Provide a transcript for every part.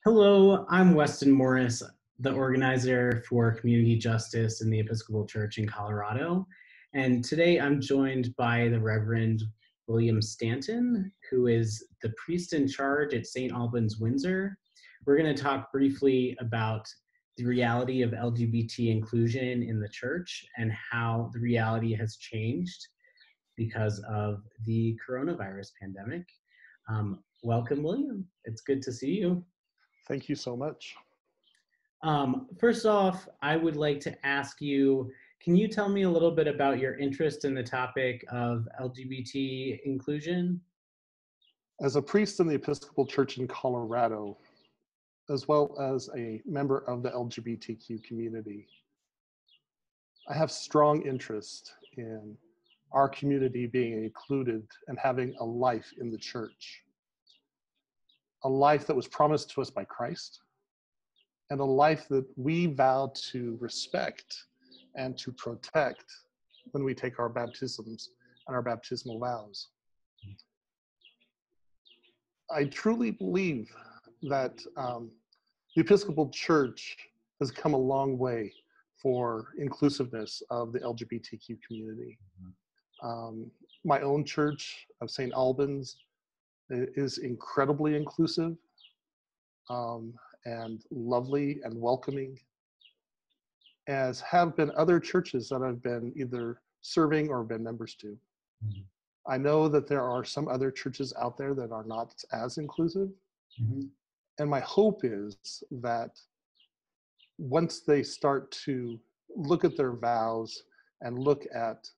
Hello, I'm Weston Morris, the organizer for community justice in the Episcopal Church in Colorado. And today I'm joined by the Reverend William Stanton, who is the priest in charge at St. Albans, Windsor. We're going to talk briefly about the reality of LGBT inclusion in the church and how the reality has changed because of the coronavirus pandemic. Welcome, William. It's good to see you. Thank you so much. First off, I would like to ask you, can you tell me a little bit about your interest in the topic of LGBT inclusion? As a priest in the Episcopal Church in Colorado, as well as a member of the LGBTQ community, I have strong interest in our community being included and having a life in the church, a life that was promised to us by Christ, and a life that we vow to respect and to protect when we take our baptisms and our baptismal vows. I truly believe that the Episcopal Church has come a long way for inclusiveness of the LGBTQ community. My own church of St. Albans is incredibly inclusive and lovely and welcoming, as have been other churches that I've been either serving or been members to. Mm-hmm. I know that there are some other churches out there that are not as inclusive. Mm-hmm. And my hope is that once they start to look at their vows and look at,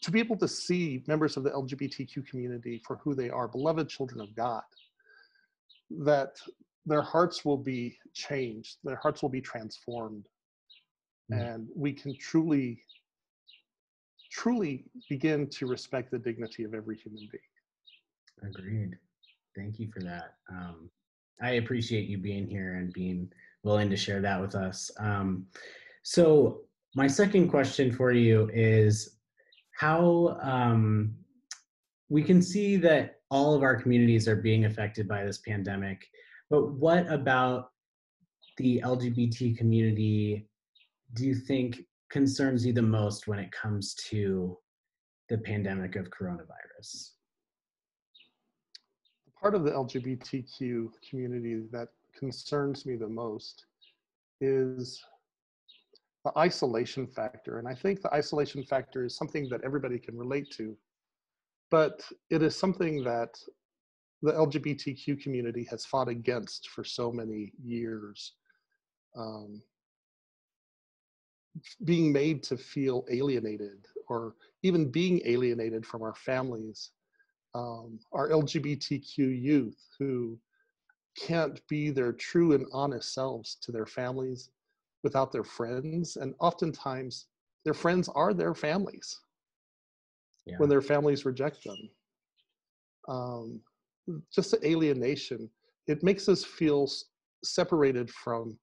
to be able to see members of the LGBTQ community for who they are, beloved children of God, that their hearts will be changed, their hearts will be transformed, and we can truly begin to respect the dignity of every human being. Agreed. Thank you for that. I appreciate you being here and being willing to share that with us. So my second question for you is how we can see that all of our communities are being affected by this pandemic, but what about the LGBT community do you think concerns you the most when it comes to the pandemic of coronavirus? Part of the LGBTQ community that concerns me the most is the isolation factor. And I think the isolation factor is something that everybody can relate to, but it is something that the LGBTQ community has fought against for so many years. Being made to feel alienated, or even being alienated from our families. Our LGBTQ youth who can't be their true and honest selves to their families without their friends. And oftentimes their friends are their families when their families reject them. Just the alienation, it makes us feel separated from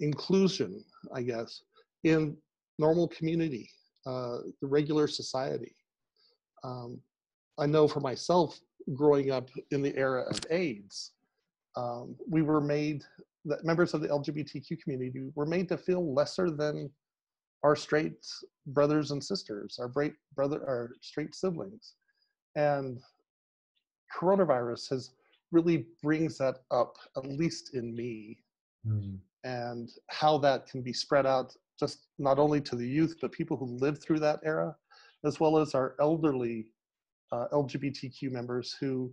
inclusion, I guess, in normal community, the regular society. I know for myself, growing up in the era of AIDS, we were made, that members of the LGBTQ community were made to feel lesser than our straight brothers and sisters, our straight siblings. And coronavirus really brings that up, at least in me, and how that can be spread out just not only to the youth, but people who lived through that era, as well as our elderly LGBTQ members who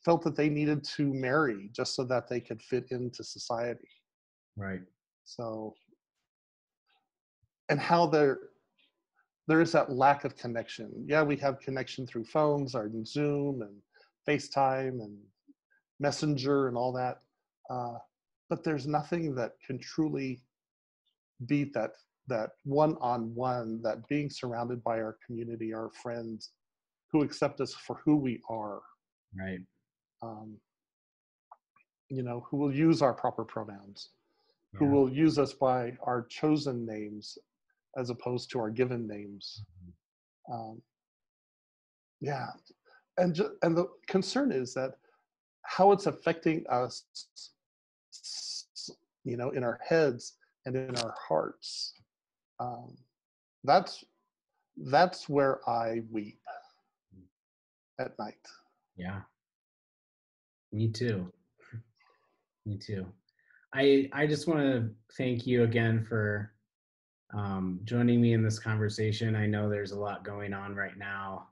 felt that they needed to marry just so that they could fit into society. Right. So, and how there is that lack of connection. Yeah, we have connection through phones, or Zoom and FaceTime and Messenger and all that. But there's nothing that can truly beat that one-on-one, that being surrounded by our community, our friends who accept us for who we are. Right. Who will use our proper pronouns, who will use us by our chosen names as opposed to our given names. And the concern is that how it's affecting us, in our heads and in our hearts. Um, that's where I weep at night. Yeah, me too. Me too. I just want to thank you again for joining me in this conversation. I know there's a lot going on right now,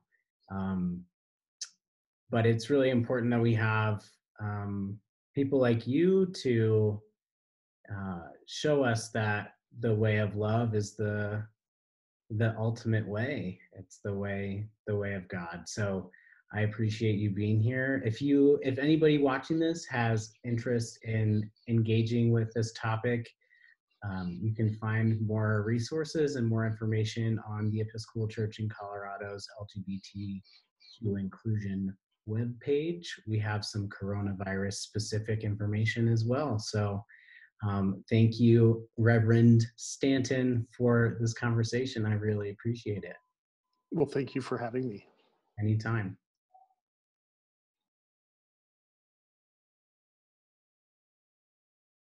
um, but it's really important that we have people like you to show us that the way of love is the ultimate way. It's the way of God. So I appreciate you being here. If anybody watching this has interest in engaging with this topic, you can find more resources and more information on the Episcopal Church in Colorado's LGBTQ inclusion webpage. We have some coronavirus specific information as well. So thank you, Reverend Stanton, for this conversation. I really appreciate it. Well, thank you for having me. Anytime.